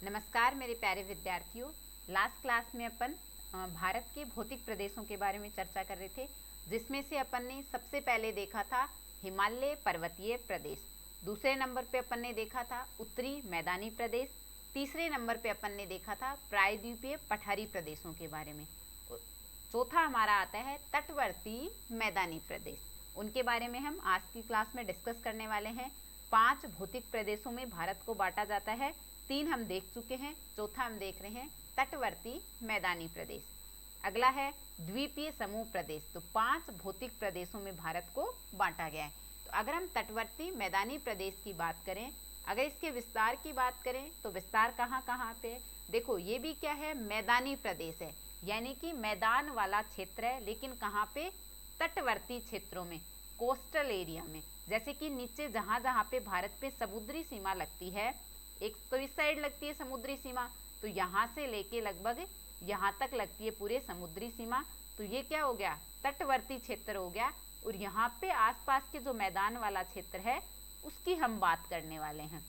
नमस्कार मेरे प्यारे विद्यार्थियों। लास्ट क्लास में अपन भारत के भौतिक प्रदेशों के बारे में चर्चा कर रहे थे, जिसमें से अपन ने सबसे पहले देखा था हिमालय पर्वतीय प्रदेश, दूसरे नंबर पे अपन ने देखा था उत्तरी मैदानी प्रदेश, तीसरे नंबर पे अपन ने देखा था प्रायद्वीपीय पठारी प्रदेशों के बारे में, चौथा हमारा आता है तटवर्ती मैदानी प्रदेश। उनके बारे में हम आज की क्लास में डिस्कस करने वाले हैं। 5 भौतिक प्रदेशों में भारत को बांटा जाता है, 3 हम देख चुके हैं, चौथा हम देख रहे हैं तटवर्ती मैदानी प्रदेश। अगला है द्वीपीय समूह प्रदेश। तो 5 भौतिक प्रदेशों में भारत को बांटा गया है। तो अगर हम तटवर्ती मैदानी प्रदेश की बात करें, अगर इसके विस्तार की बात करें तो विस्तार कहाँ कहाँ पे है? देखो ये भी क्या है, मैदानी प्रदेश है, यानी कि मैदान वाला क्षेत्र है, लेकिन कहाँ पे? तटवर्ती क्षेत्रों में, कोस्टल एरिया में। जैसे कि नीचे जहाँ जहाँ पे भारत पे समुद्री सीमा लगती है, एक तो इस साइड लगती है समुद्री सीमा, तो यहाँ से लेके लगभग यहाँ तक लगती है पूरे समुद्री सीमा, तो ये क्या हो गया? तटवर्ती क्षेत्र हो गया। और यहाँ पे आसपास के जो मैदान वाला क्षेत्र है उसकी हम बात करने वाले हैं।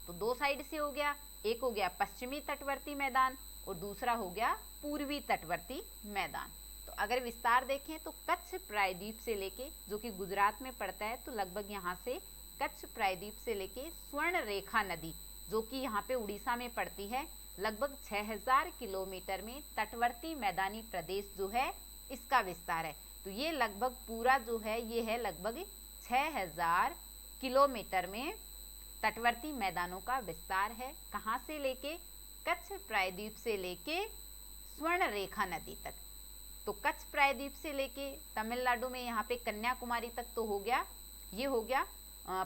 तो 2 साइड से हो गया, एक हो गया पश्चिमी तटवर्ती मैदान और दूसरा हो गया पूर्वी तटवर्ती मैदान। तो अगर विस्तार देखें तो कच्छ प्रायद्वीप से लेके, जो कि गुजरात में पड़ता है, तो लगभग यहाँ से कच्छ प्रायद्वीप से लेके स्वर्ण रेखा नदी, जो कि यहाँ पे उड़ीसा में पड़ती है, लगभग 6000 किलोमीटर में तटवर्ती मैदानी प्रदेश जो है इसका विस्तार है। तो ये लगभग पूरा जो है ये है लगभग 6000 किलोमीटर में तटवर्ती मैदानों का विस्तार है। कहाँ से लेके? कच्छ प्रायद्वीप से लेके स्वर्ण रेखा नदी तक। तो कच्छ प्रायद्वीप से लेके तमिलनाडु में यहाँ पे कन्याकुमारी तक तो हो गया, ये हो गया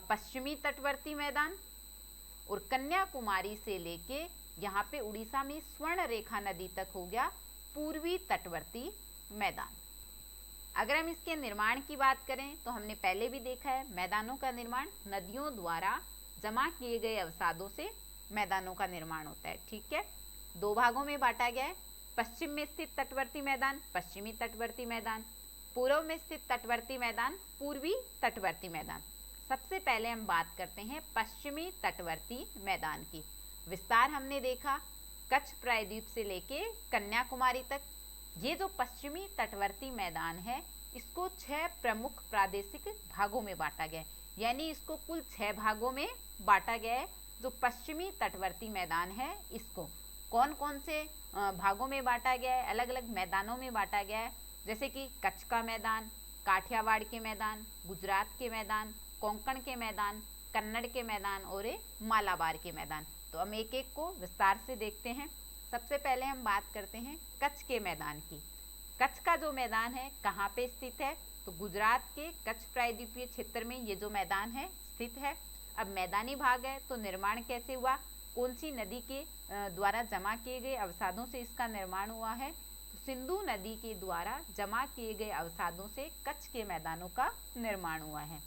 पश्चिमी तटवर्ती मैदान, और कन्याकुमारी से लेके यहाँ पे उड़ीसा में स्वर्ण रेखा नदी तक हो गया पूर्वी तटवर्ती मैदान। अगर हम इसके निर्माण की बात करें तो हमने पहले भी देखा है, मैदानों का निर्माण नदियों द्वारा जमा किए गए अवसादों से मैदानों का निर्माण होता है। ठीक है, 2 भागों में बांटा गया है। पश्चिम में स्थित तटवर्ती मैदान पश्चिमी तटवर्ती मैदान, पूर्व में स्थित तटवर्ती मैदान पूर्वी तटवर्ती मैदान। सबसे पहले हम बात करते हैं पश्चिमी तटवर्ती मैदान की। विस्तार हमने देखा कच्छ प्रायद्वीप से लेके कन्याकुमारी तक। ये जो पश्चिमी तटवर्ती मैदान है इसको 6 प्रमुख प्रादेशिक भागों में बांटा गया है, यानी इसको कुल 6 भागों में बांटा गया है। जो पश्चिमी तटवर्ती मैदान है इसको कौन कौन से भागों में बांटा गया है, अलग अलग मैदानों में बांटा गया है, जैसे कि कच्छ का मैदान, काठियावाड़ के मैदान, गुजरात के मैदान, कोंकण के मैदान, कन्नड़ के मैदान और मालाबार के मैदान। तो हम एक एक को विस्तार से देखते हैं। सबसे पहले हम बात करते हैं कच्छ के मैदान की। कच्छ का जो मैदान है कहाँ पे स्थित है? तो गुजरात के कच्छ प्रायद्वीपीय क्षेत्र में ये जो मैदान है स्थित है। अब मैदानी भाग है तो निर्माण कैसे हुआ, कौन सी नदी के द्वारा जमा किए गए अवसादों से इसका निर्माण हुआ है? तो सिंधु नदी के द्वारा जमा किए गए अवसादों से कच्छ के मैदानों का निर्माण हुआ है।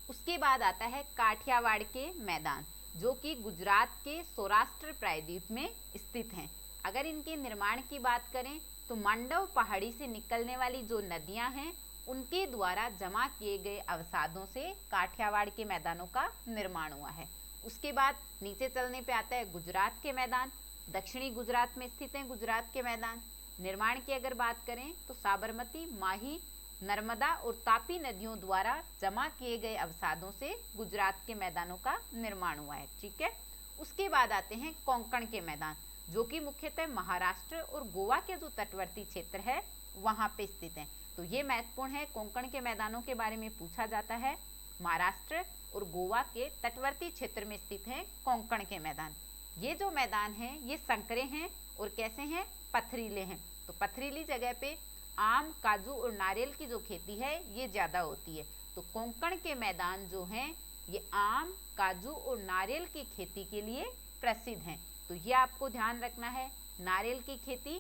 उसके बाद आता है काठियावाड़ के मैदान, जो कि गुजरात के सौराष्ट्र प्रायद्वीप में स्थित हैं। अगर इनके निर्माण की बात करें तो मांडव पहाड़ी से निकलने वाली जो नदियां हैं उनके द्वारा जमा किए गए अवसादों से काठियावाड़ के मैदानों का निर्माण हुआ है। उसके बाद नीचे चलने पे आता है गुजरात के मैदान। दक्षिणी गुजरात में स्थित हैं गुजरात के मैदान। निर्माण की अगर बात करें तो साबरमती, माही, नर्मदा और तापी नदियों द्वारा जमा किए गए अवसादों से गुजरात के मैदानों का निर्माण हुआ है। ठीक है, उसके बाद आते हैं कोंकण के मैदान, जो कि मुख्यतः महाराष्ट्र और गोवा के जो तटवर्ती क्षेत्र है वहां पे स्थित हैं। तो ये महत्वपूर्ण है, कोंकण के मैदानों के बारे में पूछा जाता है। महाराष्ट्र और गोवा के तटवर्ती क्षेत्र में स्थित हैं कोंकण के मैदान। ये जो मैदान हैं ये संकरे हैं और कैसे हैं? पथरीले हैं। तो पथरीली जगह पे आम, काजू और नारियल की जो खेती है ये ज़्यादा होती है। तो कोंकण के मैदान जो हैं ये आम, काजू और नारियल की खेती के लिए प्रसिद्ध हैं। तो ये आपको ध्यान रखना है, नारियल की खेती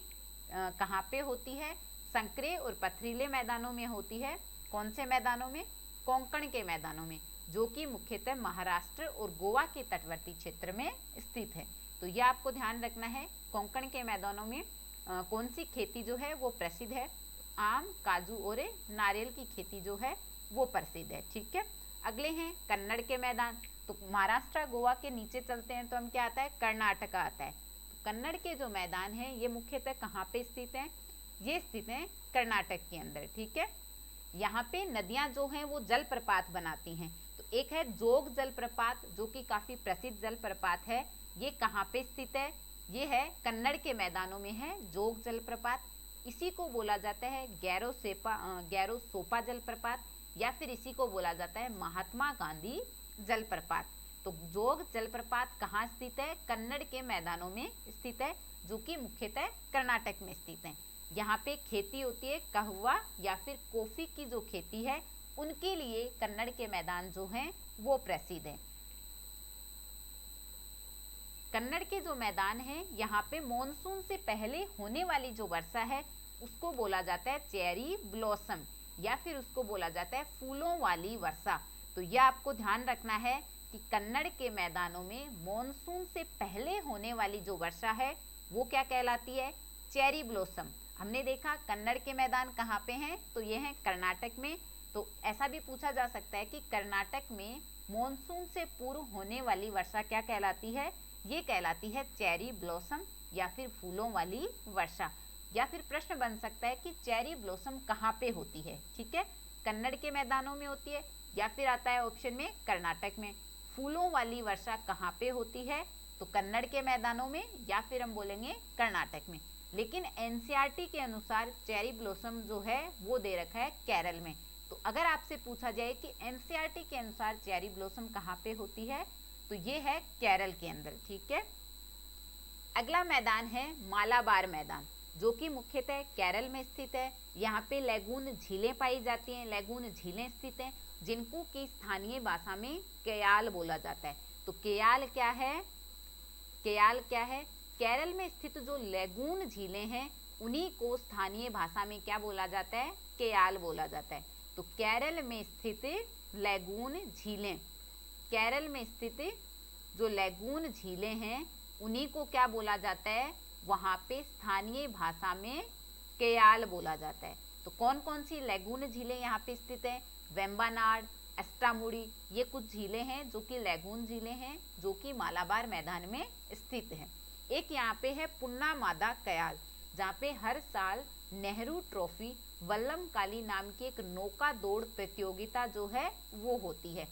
कहाँ पे होती है? संकरे और पथरीले मैदानों में होती है। कौन से मैदानों में? कोंकण के मैदानों में, जो कि मुख्यतः महाराष्ट्र और गोवा के तटवर्ती क्षेत्र में स्थित है। तो ये आपको ध्यान रखना है, कोंकण के मैदानों में कौन सी खेती जो है वो प्रसिद्ध है? आम, काजू और नारियल की खेती जो है वो प्रसिद्ध है। ठीक है, अगले हैं कन्नड़ के मैदान। तो महाराष्ट्र गोवा के नीचे चलते हैं तो हम क्या आता है, कर्नाटका आता है। तो कन्नड़ के जो मैदान हैं ये मुख्यतः कहाँ पे स्थित हैं, ये स्थित हैं कर्नाटक के अंदर। ठीक है, यहाँ पे नदियां जो हैं वो जलप्रपात बनाती हैं। तो एक है जोग जलप्रपात जो कि काफी प्रसिद्ध जलप्रपात है, ये कहाँ पे स्थित है, ये है कन्नड़ के मैदानों में है जोग जलप्रपात। इसी को बोला जाता है गैरो सोपा जलप्रपात, या फिर इसी को बोला जाता है महात्मा गांधी जलप्रपात। तो जोग जलप्रपात कहाँ स्थित है, कन्नड़ के मैदानों में स्थित है, जो कि मुख्यतः कर्नाटक में स्थित है। यहाँ पे खेती होती है कहवा या फिर कॉफी की जो खेती है उनके लिए कन्नड़ के मैदान जो हैं वो प्रसिद्ध है। कन्नड़ के जो मैदान हैं यहाँ पे मॉनसून से पहले होने वाली जो वर्षा है उसको बोला जाता है चेरी ब्लॉसम, या फिर उसको बोला जाता है फूलों वाली वर्षा। तो यह आपको ध्यान रखना है कि कन्नड़ के मैदानों में मॉनसून से पहले होने वाली जो वर्षा है वो क्या कहलाती है, चेरी ब्लॉसम। हमने देखा कन्नड़ के मैदान कहाँ पे हैं, तो ये हैं कर्नाटक में। तो ऐसा भी पूछा जा सकता है कि कर्नाटक में मॉनसून से पूर्व होने वाली वर्षा क्या कहलाती है, ये कहलाती है चेरी ब्लॉसम या फिर फूलों वाली वर्षा। या फिर प्रश्न बन सकता है कि चेरी ब्लॉसम कहाँ पे होती है। ठीक है, कन्नड़ के मैदानों में होती है, या फिर आता है ऑप्शन में कर्नाटक में। फूलों वाली वर्षा कहाँ पे होती है, तो कन्नड़ के मैदानों में, या फिर हम बोलेंगे कर्नाटक में। लेकिन एनसीईआरटी के अनुसार चेरी ब्लॉसम जो है वो दे रखा है केरल में। तो अगर आपसे पूछा जाए कि एनसीईआरटी के अनुसार चेरी ब्लॉसम कहाँ पे होती है, तो ये है केरल के अंदर। ठीक है, अगला मैदान है मालाबार मैदान, जो कि मुख्यतः केरल में स्थित है। यहाँ पे लैगून झीलें पाई जाती हैं, लैगून झीलें स्थित हैं, जिनको की स्थानीय भाषा में कयाल बोला जाता है। तो कयाल क्या है, कयाल क्या है, केरल में स्थित जो लैगून झीलें हैं उन्हीं को स्थानीय भाषा में क्या बोला जाता है, कयाल बोला जाता है। तो केरल में स्थित लैगून झीलें, केरल में स्थित जो लैगून झीलें हैं उन्हीं को क्या बोला जाता है, वहाँ पे स्थानीय भाषा में कयाल बोला जाता है। तो कौन कौन सी लैगून झीलें यहाँ पे स्थित है, वेम्बानाड, एस्टामुड़ी, ये कुछ झीलें हैं जो कि लैगून झीलें हैं, जो कि मालाबार मैदान में स्थित है। एक यहाँ पे है पुन्नामादा कयाल, जहाँ पे हर साल नेहरू ट्रॉफी वल्लमकाली नाम की एक नौका दौड़ प्रतियोगिता जो है वो होती है।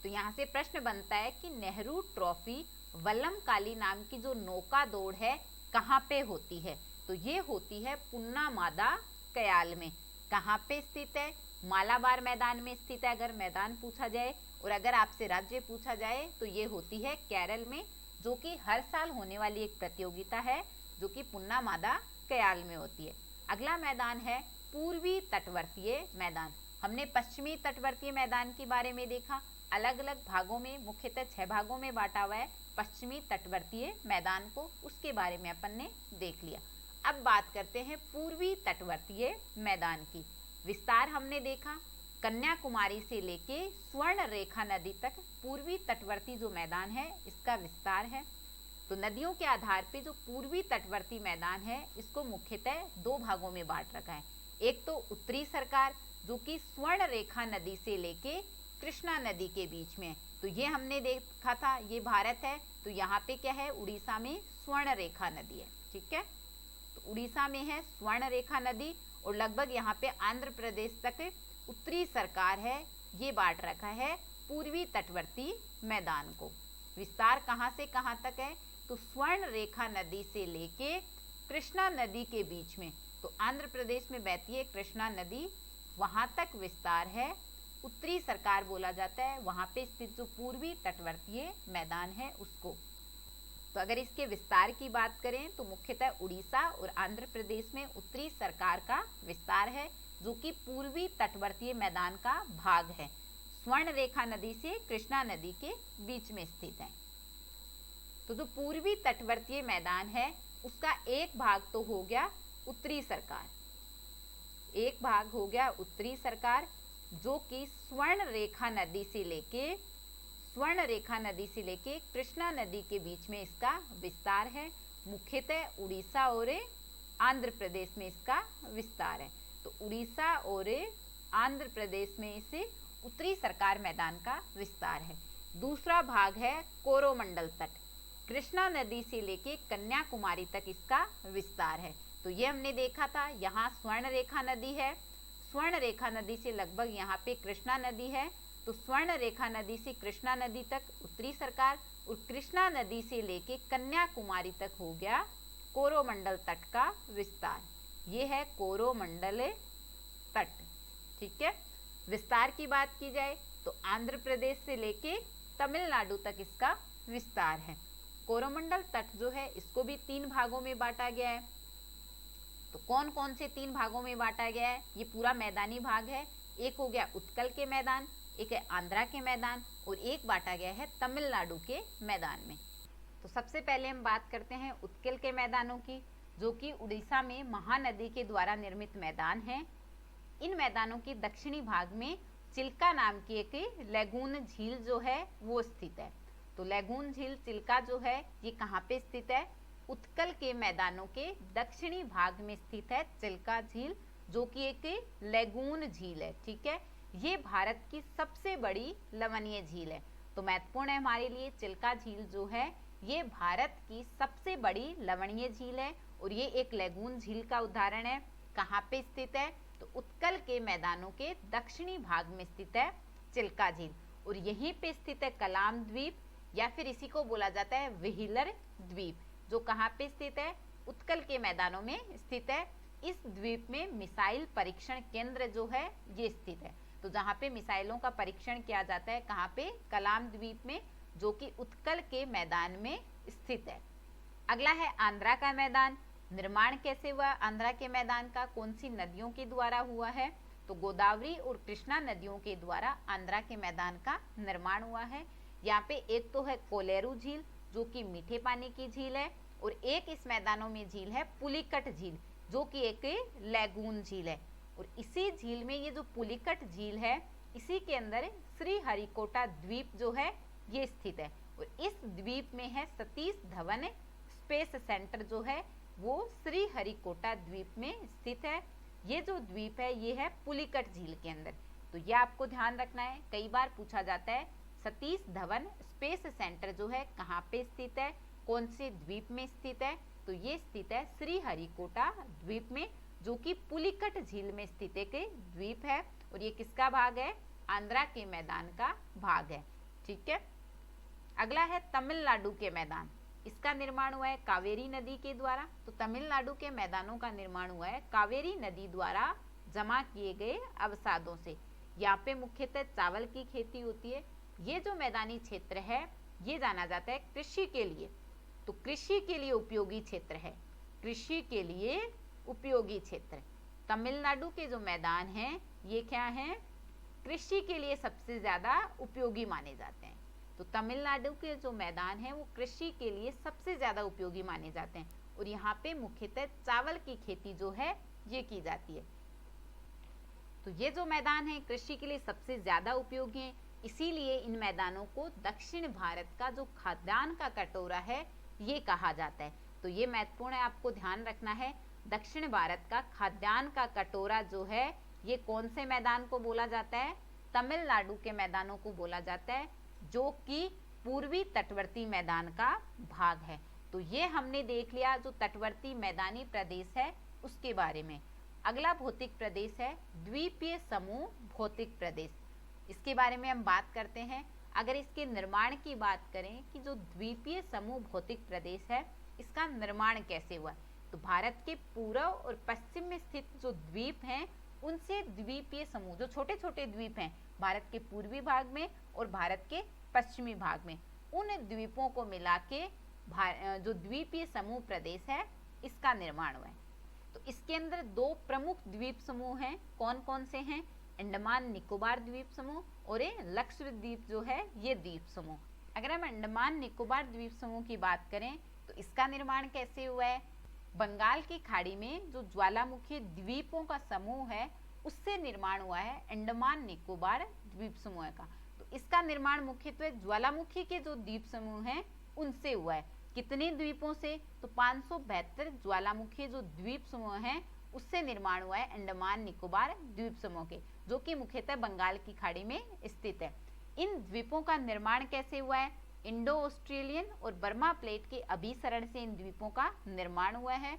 तो यहाँ से प्रश्न बनता है कि नेहरू ट्रॉफी वल्लमकाली नाम की जो नौका दौड़ है कहाँ पे होती है, तो ये होती है पुन्नामादा कयाल में। कहाँ पे स्थित है, मालाबार मैदान में स्थित है अगर मैदान पूछा जाए। और अगर आपसे राज्य पूछा जाए तो ये होती है केरल में, जो कि हर साल होने वाली एक प्रतियोगिता है जो कि पुन्नामादा कयाल में होती है। अगला मैदान है पूर्वी तटवर्तीय मैदान। हमने पश्चिमी तटवर्तीय मैदान के बारे में देखा, अलग अलग भागों में, मुख्यतः 6 भागों में बांटा हुआ है पश्चिमी तटवर्तीय मैदान को, उसके बारे में अपन ने देख लिया। अब बात करते हैं पूर्वी तटवर्तीय मैदान की। विस्तार हमने देखा, कन्याकुमारी से लेके स्वर्ण रेखा नदी तक पूर्वी तटवर्ती जो मैदान है इसका विस्तार है। तो नदियों के आधार पे जो पूर्वी तटवर्ती मैदान है इसको मुख्यतः 2 भागों में बांट रखा है। एक तो उत्तरी सरकार जो कि स्वर्ण रेखा नदी से लेके कृष्णा नदी के बीच में, तो ये हमने देखा था, ये भारत है। तो यहाँ पे क्या है, उड़ीसा में स्वर्ण रेखा नदी है। ठीक है, तो उड़ीसा में है स्वर्ण रेखा नदी, और लगभग यहाँ पे आंध्र प्रदेश तक उत्तरी सरकार है, ये बांट रखा है पूर्वी तटवर्ती मैदान को। विस्तार कहाँ से कहाँ तक है, तो स्वर्ण रेखा नदी से लेके कृष्णा नदी के बीच में, तो आंध्र प्रदेश में बहती है कृष्णा नदी, वहां तक विस्तार है। उत्तरी सरकार बोला जाता है वहां पे स्थित जो पूर्वी तटवर्तीय मैदान है उसको। तो अगर इसके विस्तार की बात करें तो मुख्यतः उड़ीसा और आंध्र प्रदेश में उत्तरी सरकार का विस्तार है, जो कि पूर्वी तटवर्तीय मैदान का भाग है, स्वर्ण रेखा नदी से कृष्णा नदी के बीच में स्थित है। तो जो पूर्वी तटवर्तीय मैदान है उसका एक भाग तो हो गया उत्तरी सरकार, एक भाग हो गया उत्तरी सरकार, जो कि स्वर्ण रेखा नदी से लेके कृष्णा नदी के बीच में इसका विस्तार है। मुख्यतः उड़ीसा और आंध्र प्रदेश में इसका विस्तार है। तो उड़ीसा और आंध्र प्रदेश में इसे उत्तरी सरकार मैदान का विस्तार है। दूसरा भाग है कोरोमंडल तट, कृष्णा नदी से लेके कन्याकुमारी तक इसका विस्तार है। तो ये हमने देखा था, यहाँ स्वर्ण रेखा नदी है, स्वर्ण रेखा नदी से लगभग यहाँ पे कृष्णा नदी है, तो स्वर्ण रेखा नदी से कृष्णा नदी तक उत्तरी सरकार, और कृष्णा नदी से लेके कन्याकुमारी तक हो गया कोरोमंडल तट का विस्तार। ये है कोरोमंडल तट। ठीक है, विस्तार की बात की जाए तो आंध्र प्रदेश से लेके तमिलनाडु तक इसका विस्तार है। कोरोमंडल तट जो है इसको भी 3 भागों में बांटा गया है। तो कौन कौन से 3 भागों में बांटा गया है? ये पूरा मैदानी भाग है। एक हो गया उत्कल के मैदान, एक है आंध्रा के मैदान, और एक बांटा गया है तमिलनाडु के मैदान में। तो सबसे पहले हम बात करते हैं उत्कल के मैदानों की, जो कि उड़ीसा में महानदी के द्वारा निर्मित मैदान है। इन मैदानों की दक्षिणी भाग में चिल्का नाम की एक लैगून झील जो है वो स्थित है। तो लैगून झील चिल्का जो है ये कहाँ पे स्थित है? उत्कल के मैदानों के दक्षिणी भाग में स्थित है चिल्का झील, जो कि एक लैगून झील है। ठीक है, ये भारत की सबसे बड़ी लवणीय झील है। तो महत्वपूर्ण है हमारे लिए, चिल्का झील जो है ये भारत की सबसे बड़ी लवणीय झील है, और ये एक लैगून झील का उदाहरण है। कहाँ पे स्थित है? तो उत्कल के मैदानों के दक्षिणी भाग में स्थित है चिल्का झील, और यहीं पे स्थित है कलाम द्वीप, या फिर इसी को बोला जाता है व्हीलर द्वीप, जो कहाँ पे स्थित है? उत्कल के मैदानों में स्थित है। इस द्वीप में मिसाइल परीक्षण केंद्र जो है ये स्थित है। तो जहाँ पे मिसाइलों का परीक्षण किया जाता है, कहाँ पे? कलाम द्वीप में, जो कि उत्कल के मैदान में स्थित है। अगला है आंध्रा का मैदान। निर्माण कैसे हुआ आंध्रा के मैदान का? कौन सी नदियों के द्वारा हुआ है? तो गोदावरी और कृष्णा नदियों के द्वारा आंध्रा के मैदान का निर्माण हुआ है। यहाँ पे एक तो है कोलेरू झील, जो कि मीठे पानी की झील है, और एक इस मैदानों में झील है पुलिकट झील, जो कि एक लैगून झील है। और इसी झील में ये जो पुलिकट झील है, इसी के अंदर श्रीहरिकोटा द्वीप जो है ये स्थित है, और इस द्वीप में है सतीश धवन स्पेस सेंटर जो है वो श्रीहरिकोटा द्वीप में स्थित है। ये जो द्वीप है ये है पुलिकट झील के अंदर। तो ये आपको ध्यान रखना है, कई बार पूछा जाता है सतीश धवन स्पेस सेंटर जो है कहाँ पे स्थित है, कौन से द्वीप में स्थित है? तो ये स्थित है श्रीहरिकोटा द्वीप में, जो कि पुलिकट झील में स्थित एक द्वीप है, और ये किसका भाग है? आंध्रा के मैदान का भाग है। ठीक है, अगला है तमिलनाडु के मैदान। इसका निर्माण हुआ है कावेरी नदी के द्वारा। तो तमिलनाडु के मैदानों का निर्माण हुआ है कावेरी नदी द्वारा जमा किए गए अवसादों से। यहाँ पे मुख्यतः चावल की खेती होती है। ये जो मैदानी क्षेत्र है ये जाना जाता है कृषि के लिए। तो कृषि के लिए उपयोगी क्षेत्र है, कृषि के लिए उपयोगी क्षेत्र। तमिलनाडु के जो मैदान हैं ये क्या हैं? कृषि के लिए सबसे ज्यादा उपयोगी माने जाते हैं। तो तमिलनाडु के जो मैदान है वो कृषि के लिए सबसे ज्यादा उपयोगी माने जाते हैं, और यहाँ पे मुख्यतः चावल की खेती जो है ये की जाती है। तो ये जो मैदान है कृषि के लिए सबसे ज्यादा उपयोगी है, इसीलिए इन मैदानों को दक्षिण भारत का जो खाद्यान्न का कटोरा है ये कहा जाता है। तो ये महत्वपूर्ण है, आपको ध्यान रखना है। दक्षिण भारत का खाद्यान्न का कटोरा जो है ये कौन से मैदान को बोला जाता है? तमिलनाडु के मैदानों को बोला जाता है, जो कि पूर्वी तटवर्ती मैदान का भाग है। तो ये हमने देख लिया जो तटवर्ती मैदानी प्रदेश है उसके बारे में। अगला भौतिक प्रदेश है द्वीपीय समूह भौतिक प्रदेश। इसके बारे में हम बात करते हैं। अगर इसके निर्माण की बात करें कि जो द्वीपीय समूह भौतिक प्रदेश है इसका निर्माण कैसे हुआ, तो भारत के पूर्व और पश्चिम में स्थित जो द्वीप हैं उनसे द्वीपीय समूह, जो छोटे छोटे द्वीप हैं भारत के पूर्वी भाग में और भारत के पश्चिमी भाग में, उन द्वीपों को मिला के जो द्वीपीय समूह प्रदेश है इसका निर्माण हुआ है। तो इसके अंदर 2 प्रमुख द्वीप समूह हैं। कौन कौन से हैं? अंडमान निकोबार द्वीप समूह और लक्षद्वीप जो है ये द्वीप समूह। अगर हम अंडमान निकोबार द्वीप समूह की बात करें तो इसका निर्माण कैसे हुआ है? बंगाल की खाड़ी में जो ज्वालामुखी द्वीपों का समूह है उससे निर्माण हुआ है अंडमान निकोबार द्वीप समूह का। तो इसका निर्माण मुख्यत्वे ज्वालामुखी के जो द्वीप समूह हैं उनसे हुआ है। कितने द्वीपों से? तो 572 ज्वालामुखी जो द्वीप समूह हैं उससे निर्माण हुआ है अंडमान निकोबार द्वीप समूह के, जो कि मुख्यतः बंगाल की खाड़ी में स्थित है। इन द्वीपों का निर्माण कैसे हुआ है? इंडो ऑस्ट्रेलियन और बर्मा प्लेट के अभिसरण से इन द्वीपों का निर्माण हुआ है।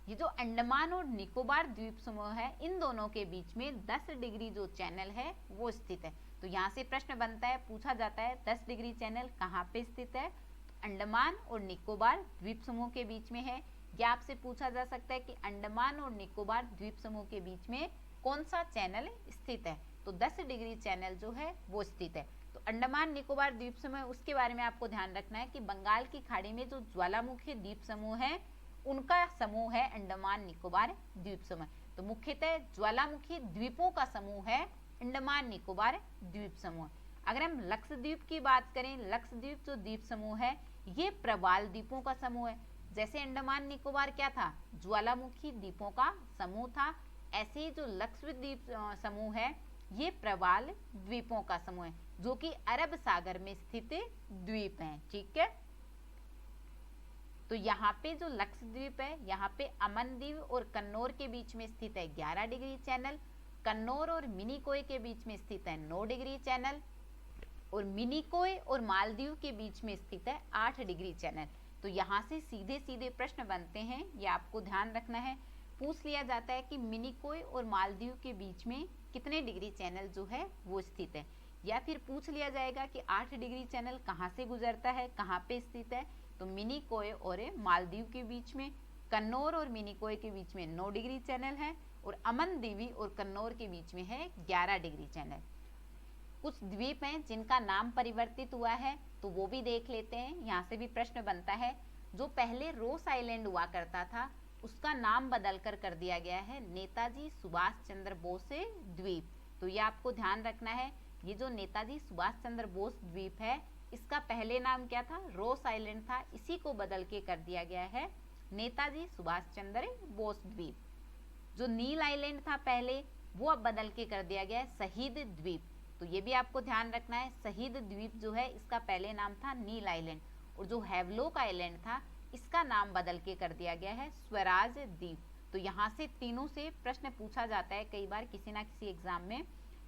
ये जो अंडमान और निकोबार द्वीप समूह है, इन दोनों के बीच में 10 डिग्री जो चैनल है वो स्थित है। तो यहाँ से प्रश्न बनता है, पूछा जाता है 10 डिग्री चैनल कहाँ पे स्थित है? तो अंडमान और निकोबार द्वीप समूह के बीच में है। या आपसे पूछा जा सकता है कि अंडमान और निकोबार द्वीप समूह के बीच में कौन सा चैनल स्थित है? तो 10 डिग्री चैनल जो है वो स्थित है। तो अंडमान निकोबार द्वीप समूह, उसके बारे में आपको ध्यान रखना है कि बंगाल की खाड़ी में जो ज्वालामुखी द्वीप समूह है उनका समूह है अंडमान निकोबार द्वीप समूह। तो मुख्यतः ज्वालामुखी द्वीपों का समूह है अंडमान निकोबार द्वीप समूह। अगर हम लक्षद्वीप की बात करें, लक्षद्वीप जो द्वीप समूह है ये प्रवाल द्वीपों का समूह है। जैसे अंडमान निकोबार क्या था? ज्वालामुखी द्वीपों का समूह था, ऐसे ही जो लक्षद्वीप समूह है ये प्रवाल द्वीपों का समूह है, जो कि अरब सागर में स्थित द्वीप हैं। ठीक है, तो यहाँ पे जो लक्षद्वीप है, यहाँ पे अमनदीव और कन्नौर के बीच में स्थित है 11 डिग्री चैनल, कन्नौर और मिनिकोय के बीच में स्थित है 9 डिग्री चैनल, और मिनिकोय और मालदीव के बीच में स्थित है 8 डिग्री चैनल। तो यहाँ से सीधे सीधे प्रश्न बनते हैं, ये आपको ध्यान रखना है। पूछ लिया जाता है कि मिनिकोय और मालदीव के बीच में कितने डिग्री चैनल जो है वो स्थित है, या फिर पूछ लिया जाएगा कि 8 डिग्री चैनल कहाँ से गुजरता है, कहाँ पे स्थित है? तो मिनिकोय और मालदीव के बीच में, कन्नौर और मिनिकोय के बीच में 9 डिग्री चैनल है, और अमनदीवी और कन्नौर के बीच में है 11 डिग्री चैनल। कुछ द्वीप हैं जिनका नाम परिवर्तित हुआ है, तो वो भी देख लेते हैं। यहाँ से भी प्रश्न बनता है, जो पहले रोस आइलैंड हुआ करता था उसका नाम बदलकर कर दिया गया है नेताजी सुभाष चंद्र बोस द्वीप। तो ये आपको ध्यान रखना है, ये जो नेताजी सुभाष चंद्र बोस द्वीप है इसका पहले नाम क्या था? रोस आइलैंड था, इसी को बदल के कर दिया गया है नेताजी सुभाष चंद्र बोस द्वीप। जो नील आइलैंड था पहले, वो अब बदल के कर दिया गया है शहीद द्वीप। तो ये भी आपको ध्यान रखना है, शहीद द्वीप जो है इसका पहले नाम था नील आइलैंड, और जो हैवलॉक आइलैंड था इसका नाम बदल के कर दिया गया है स्वराज द्वीप। तो यहाँ से तीनों से प्रश्न पूछा जाता है कई बार किसी ना किसी एग्जाम में।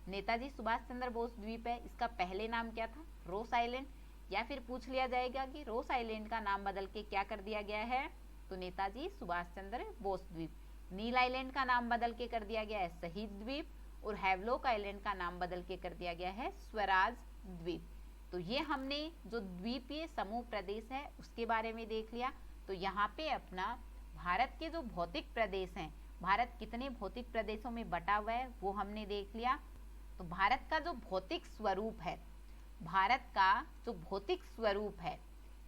नेताजी सुभाष चंद्र बोस द्वीप है, इसका पहले नाम क्या था? रोस आइलैंड। या फिर पूछ लिया जाएगा कि रोस आइलैंड का नाम बदल के क्या कर दिया गया है? तो नेताजी सुभाष चंद्र बोस द्वीप। नील आइलैंड का नाम बदल के कर दिया गया है शहीद द्वीप, और हैवलॉक आइलैंड का नाम बदल के कर दिया गया है स्वराज द्वीप। तो ये हमने जो द्वीपीय समूह प्रदेश है उसके बारे में देख लिया। तो यहाँ पे अपना भारत के जो भौतिक प्रदेश हैं, भारत कितने भौतिक प्रदेशों में बटा हुआ है वो हमने देख लिया। तो भारत का जो भौतिक स्वरूप है, भारत का जो भौतिक स्वरूप है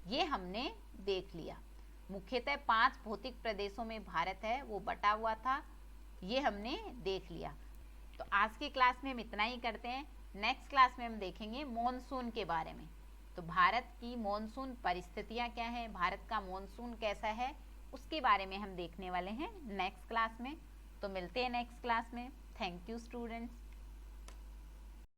ये हमने देख लिया। मुख्यतः 5 भौतिक प्रदेशों में भारत है वो बटा हुआ था, ये हमने देख लिया। तो आज की क्लास में हम इतना ही करते हैं। नेक्स्ट क्लास में हम देखेंगे मॉनसून के बारे में। तो भारत की मॉनसून परिस्थितियाँ क्या हैं, भारत का मॉनसून कैसा है, उसके बारे में हम देखने वाले हैं नेक्स्ट क्लास में। तो मिलते हैं नेक्स्ट क्लास में। Thank you students.